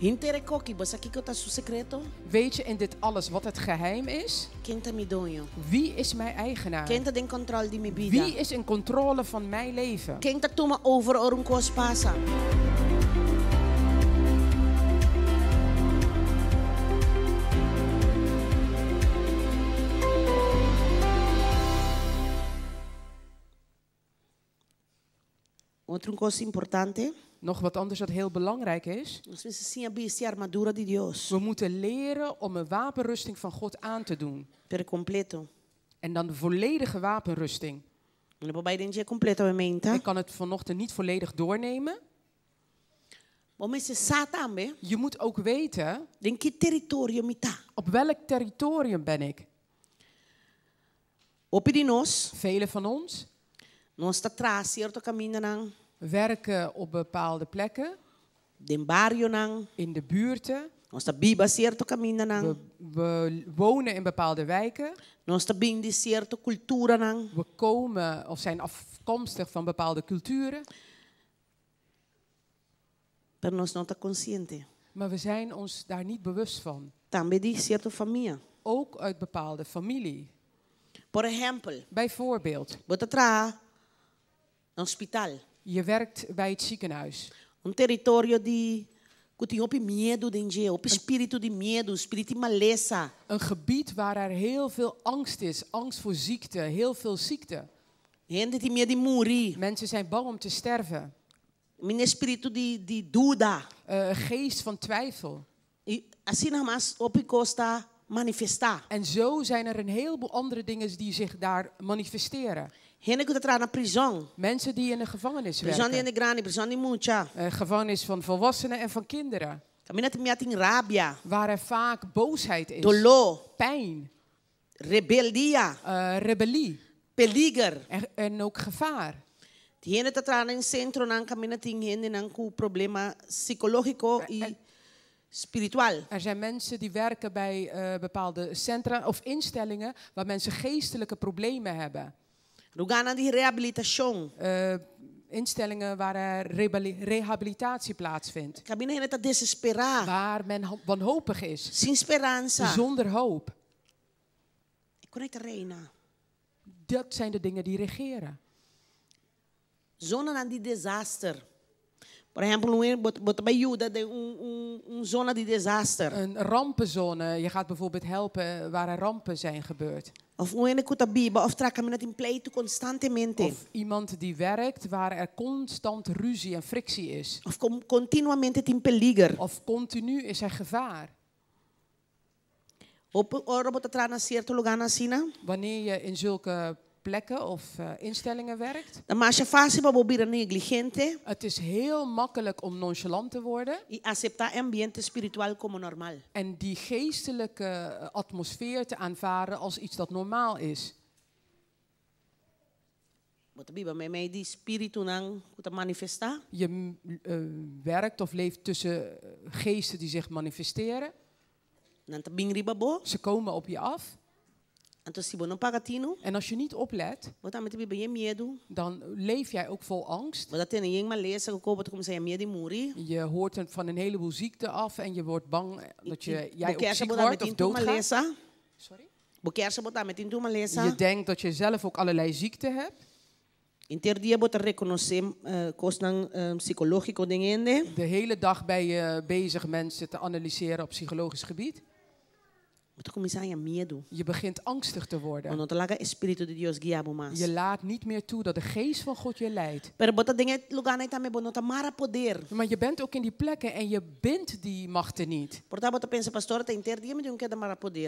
Hintere koki, basta kiko ta su secreto. Weet je in dit alles wat het geheim is? Quem tá me donho? Wie is mijn eigenaar? Quem tá em controle de minha vida? Wie is in controle van mijn leven? Quem tá toma over or um cos passa? Outro coisa importante. Nog wat anders dat heel belangrijk is. Nós precisamos a armadura de Deus. We moeten leren om een wapenrusting van God aan te doen. Per completo. En dan de volledige wapenrusting. Não vou bem completamente. Ik kan het vanochtend niet volledig doornemen. Je moet ook weten em que território me tá. op welk territorium ben ik. Velen van ons nós tá atrás, certo caminho nang. Werken op bepaalde plekken. Den barrio nang. In de buurten. Nós tá biba certo caminho nang. We wonen in bepaalde wijken. Nós tá bem de certo cultura nang. We komen of zijn afkomstig van bepaalde culturen. Maar nós não tá consciente. Maar we zijn ons daar niet bewust van. Também de certa família. Ook uit bepaalde familie. Por exemplo. Bijvoorbeeld. Bota tra een hospital. Je werkt bij het ziekenhuis. Território de que tem medo de espírito de medo, espírito de maleza. Een gebied waar er heel veel angst is, angst voor ziekte, heel veel ziekte. Gente tem medo de morrer. Mensen zijn bang om te sterven. Mijn espírito de duda. Geest van twijfel. Assim nós op costa manifestar. En zo zijn er een heleboel andere dingen die zich daar manifesteren. Mensen die in de gevangenis werken. Gevangenis van volwassenen en van kinderen. Waar er vaak boosheid is. Dolor. Pijn. Rebellie. Peliger. En ook gevaar. Diegene dat aan een centro nang kami natingin nang ku problema psicológico y spiritual. Er zijn mensen die werken bij bepaalde centra of instellingen waar mensen geestelijke problemen hebben. Lugaran de rehabilitación. Instellingen waar er rehabilitatie plaatsvindt. Kami dat desesperar. Waar men wanhopig is. Sin esperanza. Zonder hoop. Reina. Dat zijn de dingen die regeren. Zona de desastre. Por exemplo, bota bij Juda zona de desastre. Een rampenzone. Je gaat bijvoorbeeld helpen waar er rampen zijn gebeurd. Of Of iemand die werkt waar er constant ruzie en frictie is. Of continuamente tem peligro. Of continu is er gevaar. Wanneer je in zulke plekken of instellingen werkt. Het is heel makkelijk om nonchalant te worden. En die geestelijke atmosfeer te aanvaarden als iets dat normaal is. Je werkt of leeft tussen geesten die zich manifesteren. Ze komen op je af. En als je niet oplet, dan leef jij ook vol angst. Je hoort van een heleboel ziekte af en je wordt bang dat jij ook ziek wordt of doodgaat. Sorry? Je denkt dat je zelf ook allerlei ziekten hebt. De hele dag ben je bezig mensen te analyseren op psychologisch gebied. Je begint angstig te worden. Je laat niet meer toe dat de geest van God je leidt. Maar je bent ook in die plekken en je bindt die machten niet.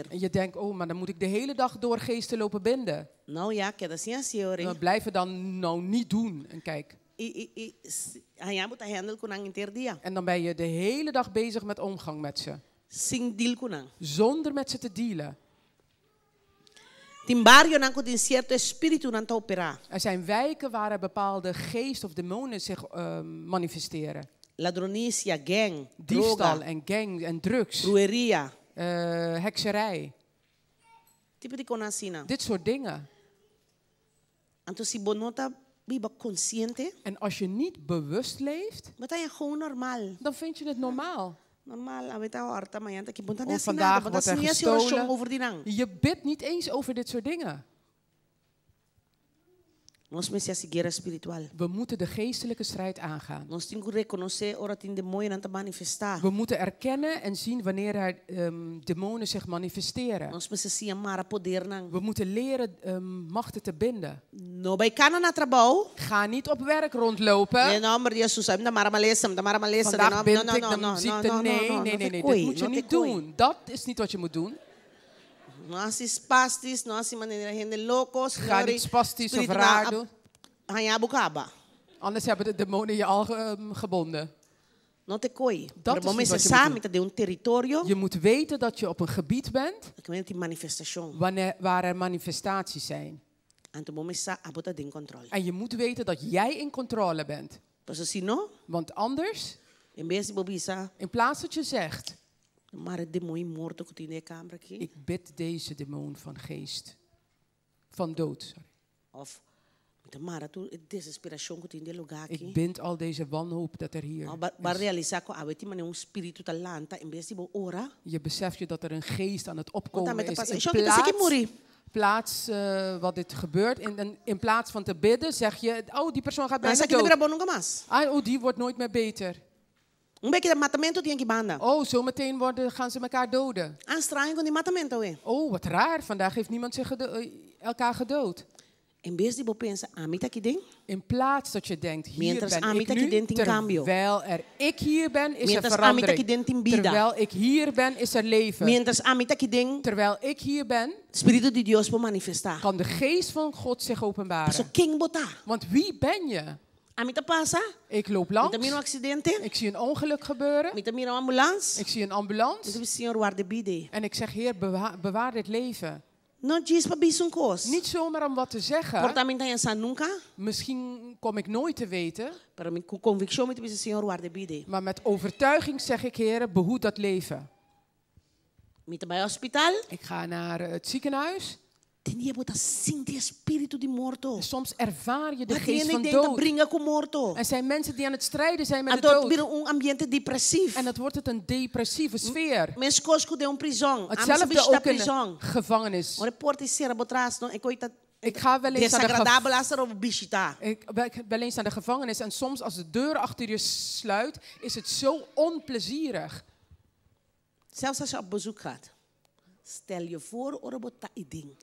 En je denkt, oh, maar dan moet ik de hele dag door geesten lopen binden. We blijven dan nou niet doen. En kijk. En dan ben je de hele dag bezig met omgang met ze. Zonder met ze te dealen. Er zijn wijken waar er bepaalde geest of demonen zich manifesteren. Ladronicia, gang, diefstal en gang en drugs. Brueria. Hekserij. Dit soort dingen. En als je niet bewust leeft, dan vind je het normaal. Normaal, weet je horta, maar je vandaag wordt er gestolen. Je bidt niet eens over dit soort dingen. We moeten de geestelijke strijd aangaan. We moeten erkennen en zien wanneer er demonen zich manifesteren. We moeten leren machten te binden. Ga niet op werk rondlopen. Vandaag bind ik de ziekte. Nee. Dat moet je niet doen. Dat is niet wat je moet doen. Ga niet spastisch of raar doen. Anders hebben de demonen je al gebonden. Dat is niet wat je moet doen. Je moet weten dat je op een gebied bent waar er manifestaties zijn. En je moet weten dat jij in controle bent. Want anders, in plaats dat je zegt, ik bid deze demon van geest, van dood. Of ik bind al deze wanhoop dat er hier is. Je beseft je dat er een geest aan het opkomen is. In plaats wat dit gebeurt, in plaats van te bidden, zeg je, oh, die persoon gaat bijna dood. Oh, die wordt nooit meer beter. Oh, zometeen gaan ze elkaar doden. Oh, wat raar. Vandaag heeft niemand elkaar gedood. In plaats dat je denkt, hier ben ik nu, terwijl ik hier ben, is er verandering. Terwijl ik hier ben, is er leven. Terwijl ik hier ben, kan de geest van God zich openbaren. Want wie ben je? Ik loop langs. Ik zie een ongeluk gebeuren. Ik zie een ambulance. En ik zeg, Heer, bewaar dit leven. Niet zomaar om wat te zeggen. Misschien kom ik nooit te weten. Maar met overtuiging zeg ik, Heer, behoed dat leven. Ik ga naar het ziekenhuis. Soms ervaar je de geest van dood. Er zijn mensen die aan het strijden zijn met de dood. En dat wordt het een depressieve sfeer. Hetzelfde ook in de gevangenis. Ik ga wel eens naar de gevangenis en soms als de deur achter je sluit, is het zo onplezierig. Zelfs als je op bezoek gaat. Stel je voor,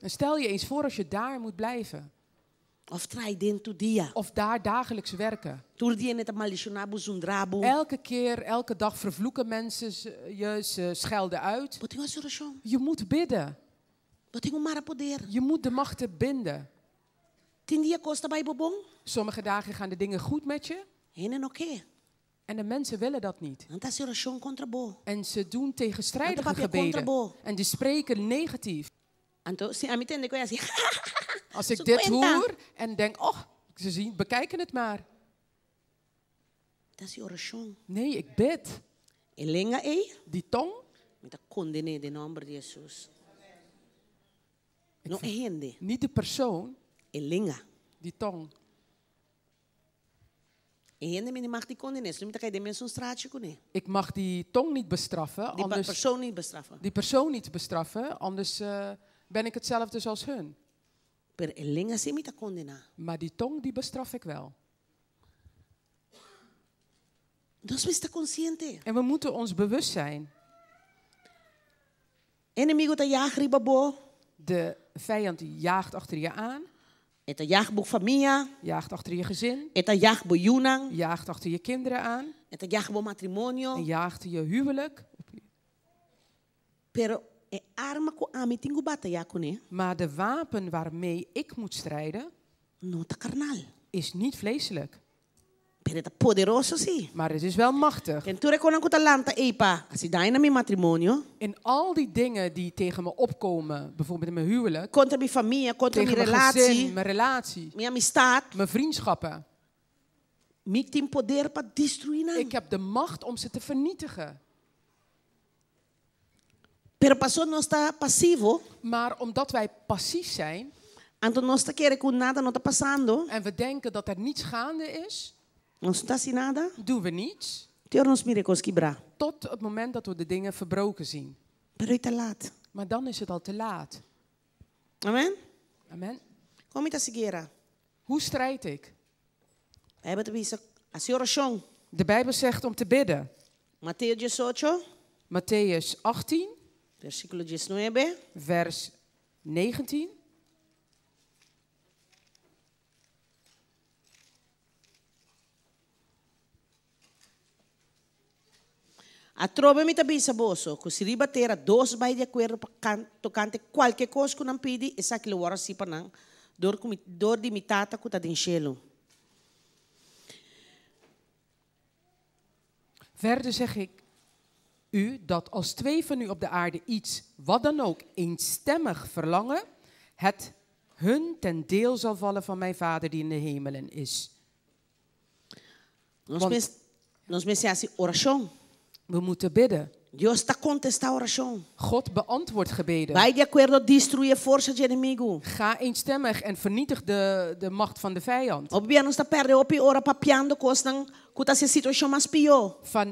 stel je eens voor als je daar moet blijven. Of daar dagelijks werken. Elke dag vervloeken mensen je, ze schelden uit. Je moet bidden. Je moet de machten binden. Sommige dagen gaan de dingen goed met je. En de mensen willen dat niet. En ze doen tegenstrijdige gebeden. En die spreken negatief. Als ik dit hoor en denk, oh, ze bekijken het maar. Nee, ik bid. Die tong. Niet de persoon. Die tong. Ik mag die tong niet bestraffen. Die persoon niet bestraffen, anders ben ik hetzelfde zoals hun. Maar die tong die bestraf ik wel. En we moeten ons bewust zijn. De vijand die jaagt achter je aan. Jaagt achter je gezin. Jaagt achter je kinderen aan. En jaagt je huwelijk. Maar de wapen waarmee ik moet strijden is niet vleeselijk. Maar het is wel machtig. In al die dingen die tegen me opkomen, bijvoorbeeld in mijn huwelijk, tegen mijn gezin, mijn relatie, mijn vriendschappen. Ik heb de macht om ze te vernietigen. Maar omdat wij passief zijn, en we denken dat er niets gaande is, doen we niets. Tot het moment dat we de dingen verbroken zien. Maar dan is het al te laat. Amen. Amen. Como hoe strijd ik? Oração. De Bijbel zegt om te bidden. Mattheus 18. Versículo 19. Vers 19. A trova me tabisa boso, que se ribatera dois vai de acordo tocante qualquer coisa que não pede, essa que lo ora si panang, dor de mitata que tá den cielo. Verder zeg ik u dat als 2 van u op de aarde iets, wat dan ook, eenstemmig verlangen, het hun ten deel zal vallen van mijn Vader die in de hemelen is. Nós pensamos oração. We moeten bidden. Deus está contestando oração. God beantwoordt gebeden. Vai de acordo destruir força de inimigo. Ga eenstemmig en vernietig de macht van de vijand.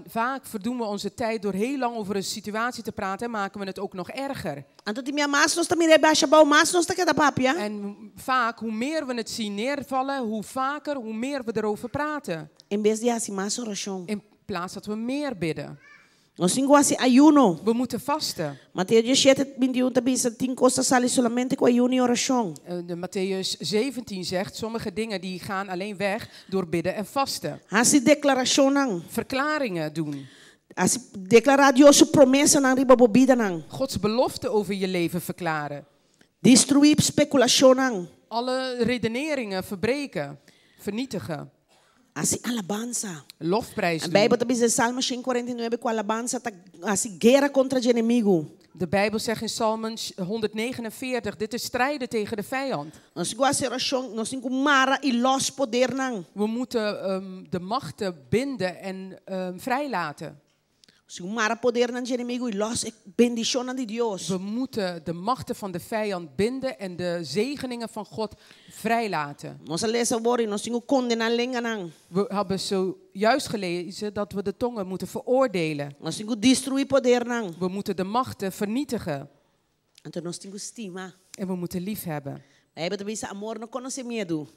Vaak verdoen we onze tijd door heel lang over een situatie te praten en maken we het ook nog erger. En vaak, hoe meer we het zien neervallen, hoe vaker, hoe meer we erover praten. In plaats dat we meer bidden. We moeten vasten. Mattheus 17:21 tabisa tem coisas sali solamente com ayuno e oração. De Mattheus 17 zegt sommige dingen die gaan alleen weg door bidden en vasten. Assim declaração nang. Verklaringen doen. Assim declarar Deus promessa nang riba bobida nang. Gods belofte over je leven verklaren. Destruir speculação nang. Alle redeneringen verbreken, vernietigen. Assim alabança. Lofprijs doen. A Bijbel diz em Salmo 149 com alabança tá assim guerra contra o inimigo. De Bijbel zegt in Psalmen 149, dit is strijden tegen de vijand. We moeten de machten binden en vrijlaten. We moeten de machten van de vijand binden en de zegeningen van God vrijlaten. We hebben zojuist gelezen dat we de tongen moeten veroordelen. We moeten de machten vernietigen. En we moeten lief hebben.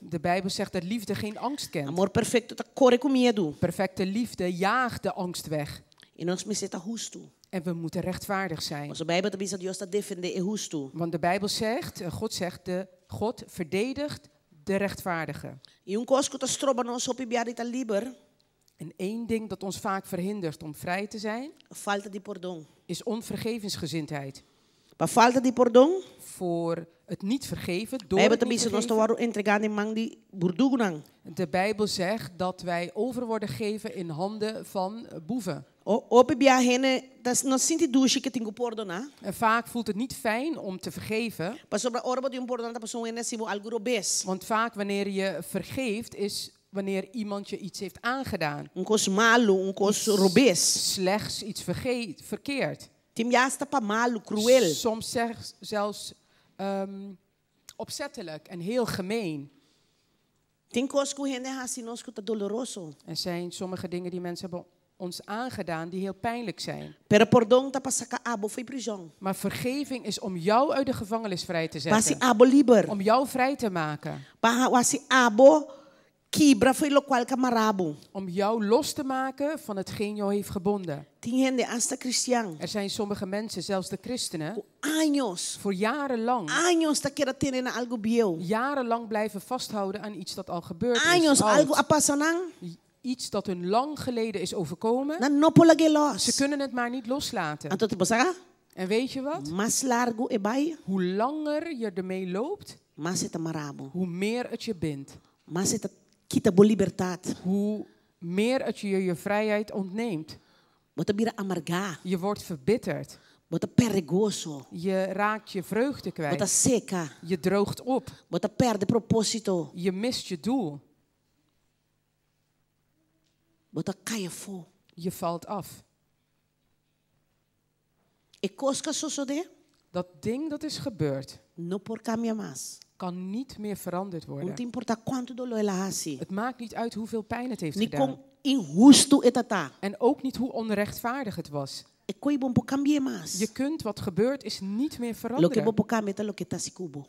De Bijbel zegt dat liefde geen angst kent. Perfecte liefde jaagt de angst weg. En we moeten rechtvaardig zijn. Want de Bijbel zegt, God zegt, God verdedigt de rechtvaardige. En één ding dat ons vaak verhindert om vrij te zijn, is onvergevensgezindheid. Voor het niet vergeven, door het niet vergeven. De Bijbel zegt dat wij over worden gegeven in handen van boeven. En vaak voelt het niet fijn om te vergeven. Want vaak wanneer je vergeeft is wanneer iemand je iets heeft aangedaan. Slechts iets verkeerd. Soms zelfs opzettelijk en heel gemeen. Er zijn sommige dingen die mensen hebben ons aangedaan die heel pijnlijk zijn. Maar vergeving is om jou uit de gevangenis vrij te zetten. Om jou vrij te maken. Om jou los te maken van hetgeen jou heeft gebonden. Er zijn sommige mensen, zelfs de christenen, voor jarenlang blijven vasthouden aan iets dat al gebeurd is. Iets dat hun lang geleden is overkomen. Ze kunnen het maar niet loslaten. En weet je wat? Hoe langer je ermee loopt, hoe meer het je bindt. Hoe meer het je vrijheid ontneemt. Je wordt verbitterd. Je raakt je vreugde kwijt. Je droogt op. Je mist je doel. Je valt af. Dat ding dat is gebeurd kan niet meer veranderd worden. Het maakt niet uit hoeveel pijn het heeft gedaan. injusto etata. En ook niet hoe onrechtvaardig het was. Je kunt wat gebeurt is niet meer veranderen.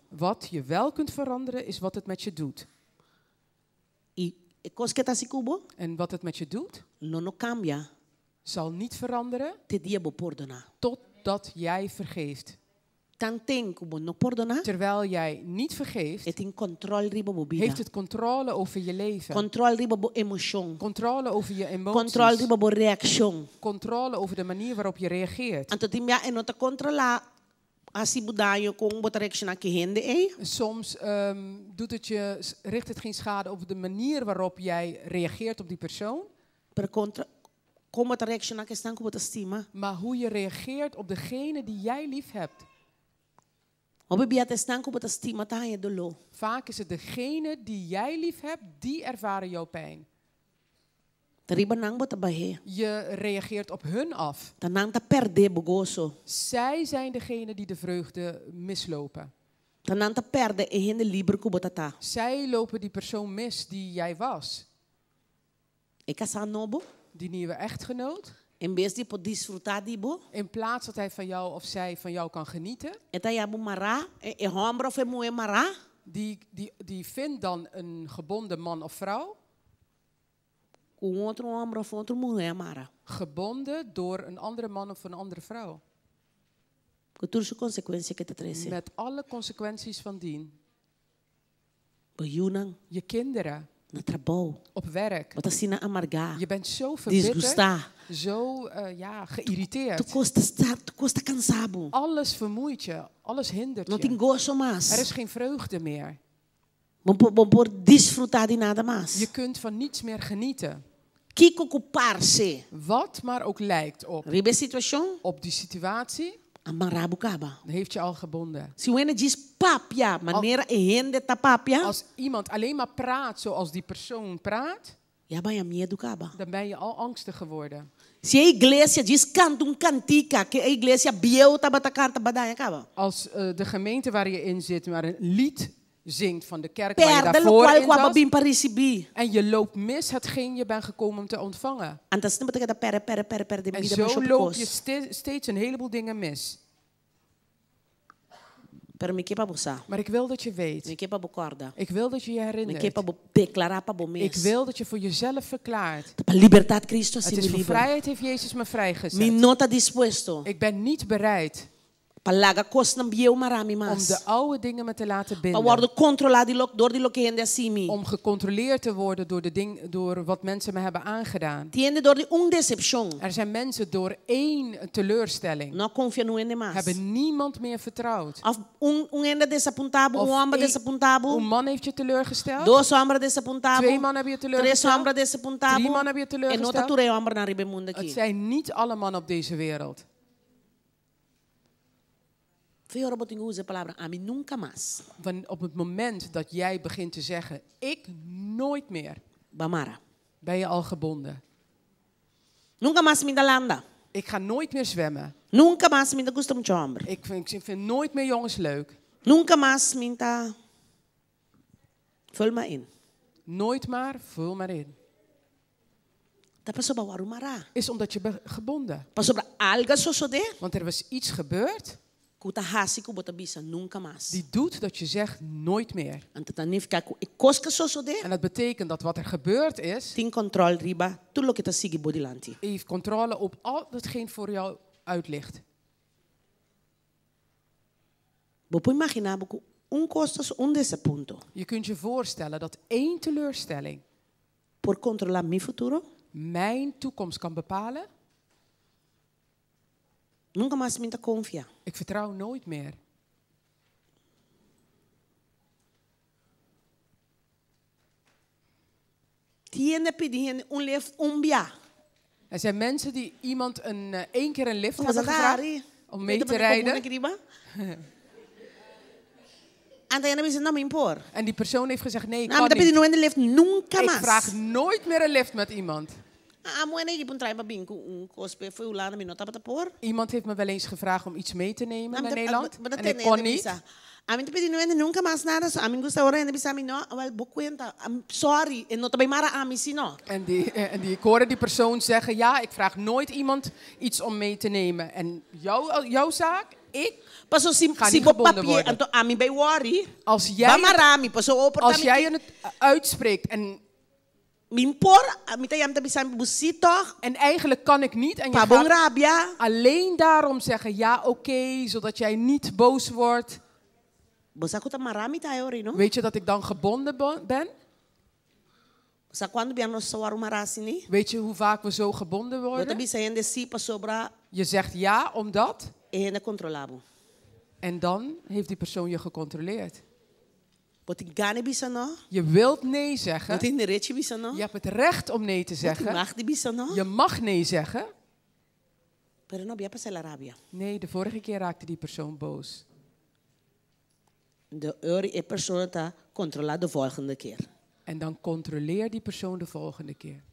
Wat je wel kunt veranderen is wat het met je doet. En wat het met je doet zal niet veranderen totdat jij vergeeft. Terwijl jij niet vergeeft, heeft het controle over je leven. Controle over je emoties. Controle over de manier waarop je reageert. Soms richt het geen schade op de manier waarop jij reageert op die persoon. Maar hoe je reageert op degene die jij lief hebt. Vaak is het degene die jij lief hebt, die ervaren jouw pijn. Je reageert op hun af. Zij zijn degene die de vreugde mislopen. Zij lopen die persoon mis die jij was. Die nieuwe echtgenoot. In plaats dat hij van jou of zij van jou kan genieten. Die vindt dan een gebonden man of vrouw. Gebonden door een andere man of een andere vrouw. Met alle consequenties van dien. Je kinderen. Op werk. Je bent zo verbitterd, zo geïrriteerd. Alles vermoeit je, alles hindert je. Er is geen vreugde meer. Je kunt van niets meer genieten. Wat maar ook lijkt op die situatie. Heeft je al gebonden. Als iemand alleen maar praat zoals die persoon praat, dan ben je al angstig geworden. Als de gemeente waar je in zit maar een lied zingt van de kerk waar je daarvoor in was, en je loopt mis hetgeen je bent gekomen om te ontvangen. En zo loop je steeds een heleboel dingen mis. Maar ik wil dat je weet. Ik wil dat je je herinnert. Ik wil dat je voor jezelf verklaart. Het is voor vrijheid heeft Jezus me vrijgezet. Ik ben niet bereid om de oude dingen me te laten binden. Om gecontroleerd te worden door wat mensen me hebben aangedaan. Er zijn mensen door één teleurstelling hebben niemand meer vertrouwd. Een man heeft je teleurgesteld. 2 mannen hebben je teleurgesteld. 3 mannen hebben je teleurgesteld. Het zijn niet alle mannen op deze wereld. Op het moment dat jij begint te zeggen, ik nooit meer, ben je al gebonden. Ik ga nooit meer zwemmen. Ik vind nooit meer jongens leuk. Vul maar in. Nooit maar, vul maar in. Is omdat je bent gebonden. Want er was iets gebeurd. Die doet dat je zegt nooit meer. En dat betekent dat wat er gebeurd is, heeft controle op al datgene voor jou uitlicht. Je kunt je voorstellen dat 1 teleurstelling mijn toekomst kan bepalen. Ik vertrouw nooit meer. Er zijn mensen die iemand 1 keer een lift hebben gevraagd om mee te rijden. En die persoon heeft gezegd, nee, ik kan niet. Ik vraag nooit meer een lift met iemand. Iemand heeft me wel eens gevraagd om iets mee te nemen naar Nederland. En ik kon niet. Amin te pedir nunca más nada. Amin gusta ahora en bisa amin no, wel bokwenta. I'm sorry. En no te mara amin sino. En ik hoorde die persoon zeggen, ja, ik vraag nooit iemand iets om mee te nemen. En jouw zaak, ik ga niet gebonden worden. Als jij het uitspreekt en en eigenlijk kan ik niet. En je gaat alleen daarom zeggen, ja, oké, zodat jij niet boos wordt. Weet je dat ik dan gebonden ben? Weet je hoe vaak we zo gebonden worden? Je zegt ja, omdat. En dan heeft die persoon je gecontroleerd. Je wilt nee zeggen. Je hebt het recht om nee te zeggen. Je mag nee zeggen. Nee, de vorige keer raakte die persoon boos. De persoon controleert de volgende keer. En dan controleer die persoon de volgende keer.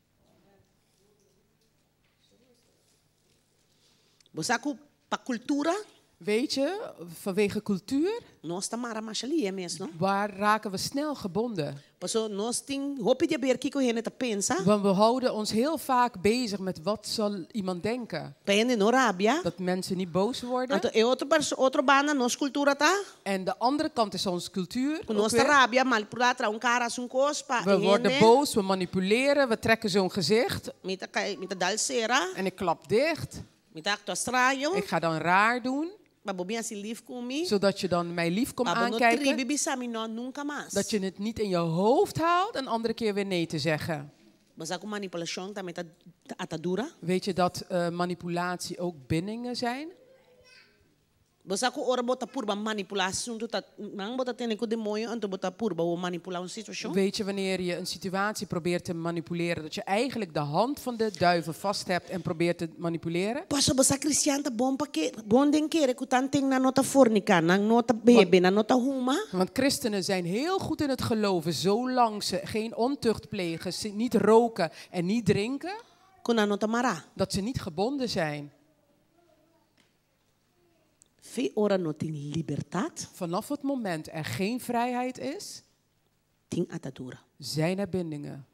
Bosaku pa cultura. Weet je, vanwege cultuur, waar raken we snel gebonden? Want we houden ons heel vaak bezig met wat zal iemand denken. Dat mensen niet boos worden. En de andere kant is onze cultuur. We worden boos, we manipuleren, we trekken zo'n gezicht. En ik klap dicht. Ik ga dan raar doen. Zodat je dan mij lief komt aankijken. Dat je het niet in je hoofd haalt en andere keer weer nee te zeggen. Weet je dat manipulatie ook bindingen zijn? Weet je wanneer je een situatie probeert te manipuleren, dat je eigenlijk de hand van de duivel vast hebt en probeert te manipuleren? Want christenen zijn heel goed in het geloven, zolang ze geen ontucht plegen, niet roken en niet drinken, dat ze niet gebonden zijn. Vanaf het moment er geen vrijheid is, zijn er bindingen.